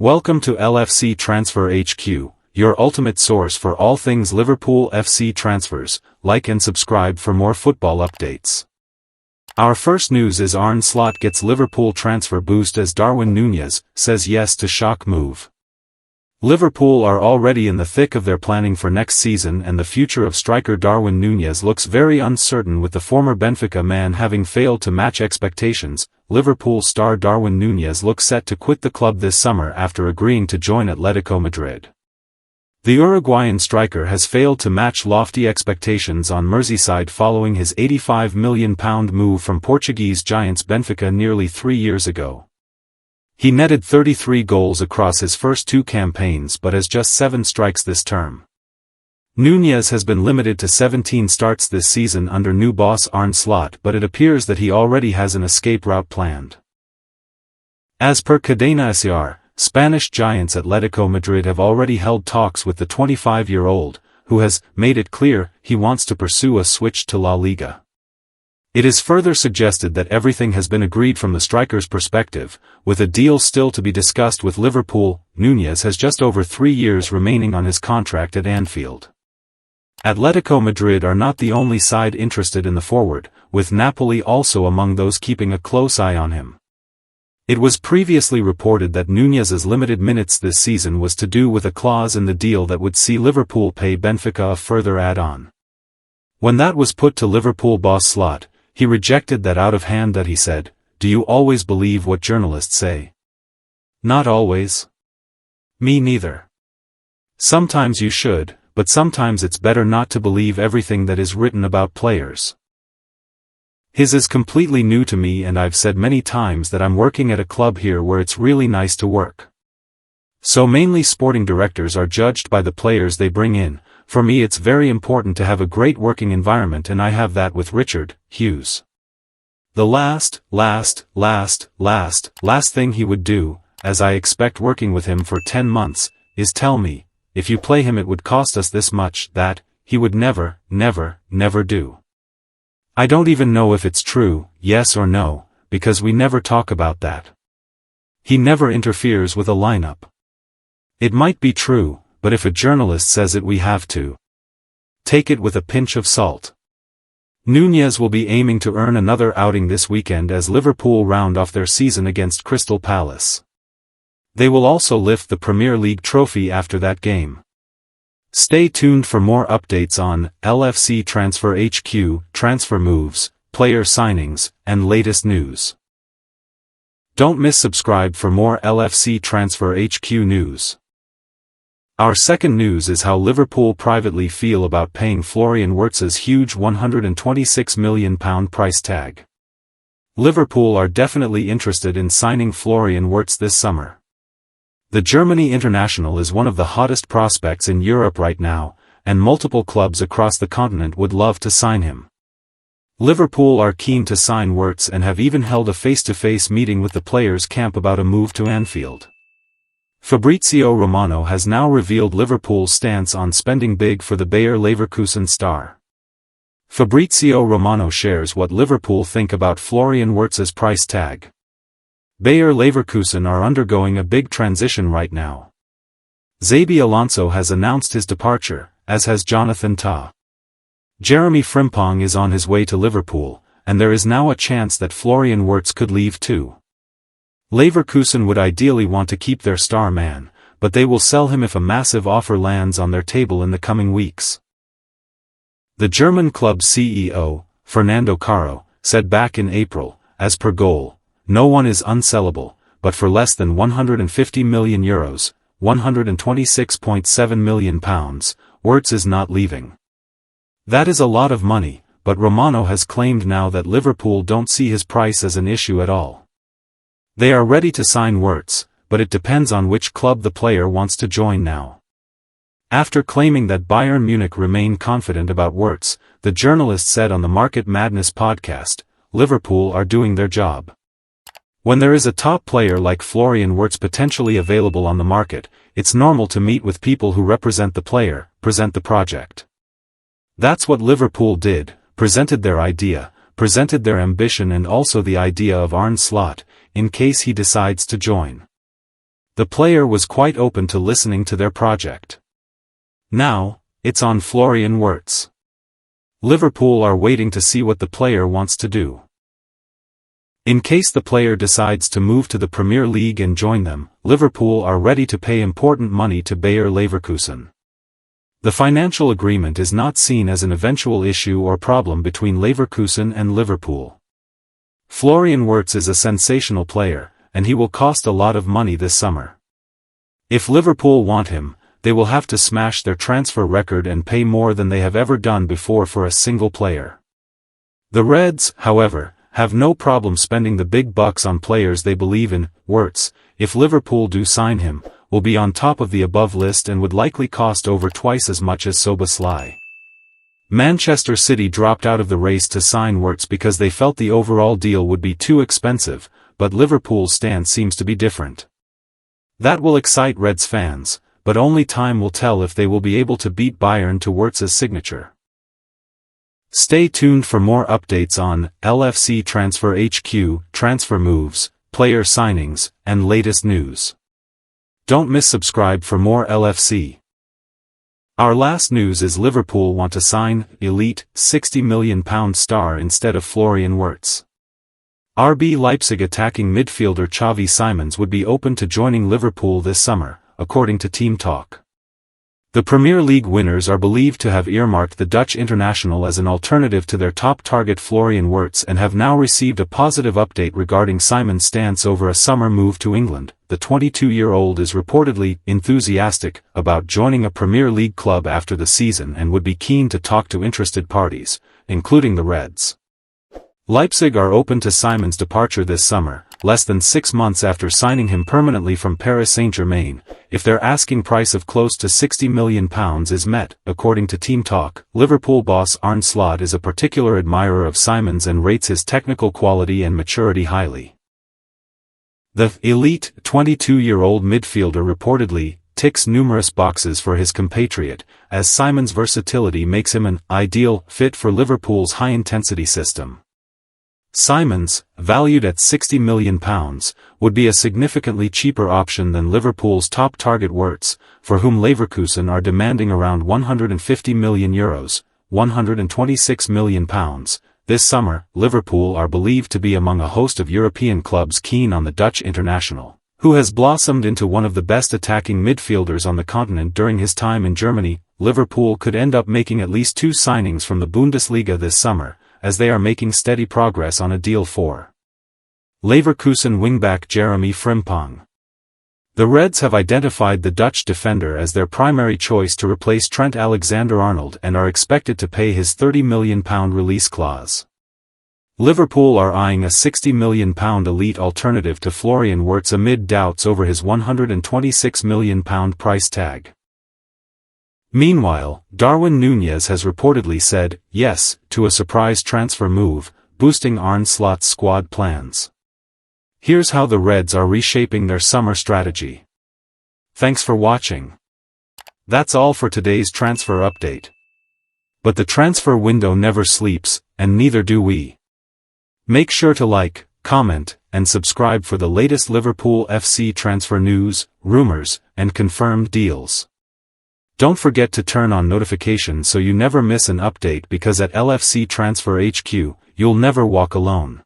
Welcome to LFC Transfer HQ, your ultimate source for all things Liverpool FC transfers. Like and subscribe for more football updates. Our first news is Arne Slot gets Liverpool transfer boost as Darwin Nunez says yes to shock move. Liverpool are already in the thick of their planning for next season, and the future of striker Darwin Nunez looks very uncertain, with the former Benfica man having failed to match expectations. Liverpool star Darwin Nunez looks set to quit the club this summer after agreeing to join Atletico Madrid. The Uruguayan striker has failed to match lofty expectations on Merseyside following his £85 million move from Portuguese giants Benfica nearly 3 years ago. He netted 33 goals across his first 2 campaigns but has just 7 strikes this term. Nunez has been limited to 17 starts this season under new boss Arne Slot, but it appears that he already has an escape route planned. As per Cadena SER, Spanish giants Atletico Madrid have already held talks with the 25-year-old, who has made it clear he wants to pursue a switch to La Liga. It is further suggested that everything has been agreed from the striker's perspective, with a deal still to be discussed with Liverpool. Nunez has just over 3 years remaining on his contract at Anfield. Atletico Madrid are not the only side interested in the forward, with Napoli also among those keeping a close eye on him. It was previously reported that Nunez's limited minutes this season was to do with a clause in the deal that would see Liverpool pay Benfica a further add-on. When that was put to Liverpool boss Slot, he rejected that out of hand. That he said, "Do you always believe what journalists say?" Not always. Me neither. Sometimes you should, but sometimes it's better not to believe everything that is written about players. His is completely new to me, and I've said many times that I'm working at a club here where it's really nice to work. So mainly sporting directors are judged by the players they bring in. For me it's very important to have a great working environment, and I have that with Richard Hughes. The last thing he would do, as I expect working with him for 10 months, is tell me, if you play him it would cost us this much. That he would never do. I don't even know if it's true, yes or no, because we never talk about that. He never interferes with a lineup. It might be true, but if a journalist says it we have to take it with a pinch of salt. Nunez will be aiming to earn another outing this weekend as Liverpool round off their season against Crystal Palace. They will also lift the Premier League trophy after that game. Stay tuned for more updates on LFC Transfer HQ, transfer moves, player signings, and latest news. Don't miss subscribe for more LFC Transfer HQ news. Our second news is how Liverpool privately feel about paying Florian Wirtz's huge £126 million price tag. Liverpool are definitely interested in signing Florian Wirtz this summer. The Germany international is one of the hottest prospects in Europe right now, and multiple clubs across the continent would love to sign him. Liverpool are keen to sign Wirtz and have even held a face-to-face meeting with the players' camp about a move to Anfield. Fabrizio Romano has now revealed Liverpool's stance on spending big for the Bayer Leverkusen star. Fabrizio Romano shares what Liverpool think about Florian Wirtz's price tag. Bayer Leverkusen are undergoing a big transition right now. Xabi Alonso has announced his departure, as has Jonathan Tah. Jeremy Frimpong is on his way to Liverpool, and there is now a chance that Florian Wirtz could leave too. Leverkusen would ideally want to keep their star man, but they will sell him if a massive offer lands on their table in the coming weeks. The German club's CEO, Fernando Caro, said back in April, as per Goal, "No one is unsellable, but for less than €150 million, £126.7 million, Wirtz is not leaving." That is a lot of money, but Romano has claimed now that Liverpool don't see his price as an issue at all. They are ready to sign Wirtz, but it depends on which club the player wants to join now. After claiming that Bayern Munich remain confident about Wirtz, the journalist said on the Market Madness podcast, "Liverpool are doing their job. When there is a top player like Florian Wirtz potentially available on the market, it's normal to meet with people who represent the player, present the project." That's what Liverpool did, presented their idea, presented their ambition and also the idea of Arne Slot, in case he decides to join. The player was quite open to listening to their project. Now, it's on Florian Wirtz. Liverpool are waiting to see what the player wants to do. In case the player decides to move to the Premier League and join them, Liverpool are ready to pay important money to Bayer Leverkusen. The financial agreement is not seen as an eventual issue or problem between Leverkusen and Liverpool. Florian Wirtz is a sensational player, and he will cost a lot of money this summer. If Liverpool want him, they will have to smash their transfer record and pay more than they have ever done before for a single player. The Reds, however, have no problem spending the big bucks on players they believe in. Wirtz, if Liverpool do sign him, will be on top of the above list and would likely cost over twice as much as Szoboszlai. Manchester City dropped out of the race to sign Wirtz because they felt the overall deal would be too expensive, but Liverpool's stance seems to be different. That will excite Reds fans, but only time will tell if they will be able to beat Bayern to Wirtz's signature. Stay tuned for more updates on LFC Transfer HQ, transfer moves, player signings, and latest news. Don't miss subscribe for more LFC. Our last news is Liverpool want to sign elite £60 million star instead of Florian Wirtz. RB Leipzig attacking midfielder Xavi Simons would be open to joining Liverpool this summer, according to Team Talk. The Premier League winners are believed to have earmarked the Dutch international as an alternative to their top target Florian Wirtz and have now received a positive update regarding Simons' stance over a summer move to England. The 22-year-old is reportedly enthusiastic about joining a Premier League club after the season and would be keen to talk to interested parties, including the Reds. Leipzig are open to Simons' departure this summer, less than 6 months after signing him permanently from Paris Saint-Germain, if their asking price of close to £60 million is met. According to Team Talk, Liverpool boss Arne Slot is a particular admirer of Simons and rates his technical quality and maturity highly. The elite 22-year-old midfielder reportedly ticks numerous boxes for his compatriot, as Simons' versatility makes him an ideal fit for Liverpool's high-intensity system. Simons, valued at £60 million, would be a significantly cheaper option than Liverpool's top target Wirtz, for whom Leverkusen are demanding around €150 million, £126 million. This summer, Liverpool are believed to be among a host of European clubs keen on the Dutch international, who has blossomed into one of the best attacking midfielders on the continent during his time in Germany. Liverpool could end up making at least 2 signings from the Bundesliga this summer, as they are making steady progress on a deal for Leverkusen wingback Jeremy Frimpong. The Reds have identified the Dutch defender as their primary choice to replace Trent Alexander-Arnold and are expected to pay his £30 million release clause. Liverpool are eyeing a £60 million elite alternative to Florian Wirtz amid doubts over his £126 million price tag. Meanwhile, Darwin Nunez has reportedly said yes to a surprise transfer move, boosting Arne Slot's squad plans. Here's how the Reds are reshaping their summer strategy. Thanks for watching. That's all for today's transfer update. But the transfer window never sleeps, and neither do we. Make sure to like, comment, and subscribe for the latest Liverpool FC transfer news, rumors, and confirmed deals. Don't forget to turn on notifications so you never miss an update, because at LFC Transfer HQ, you'll never walk alone.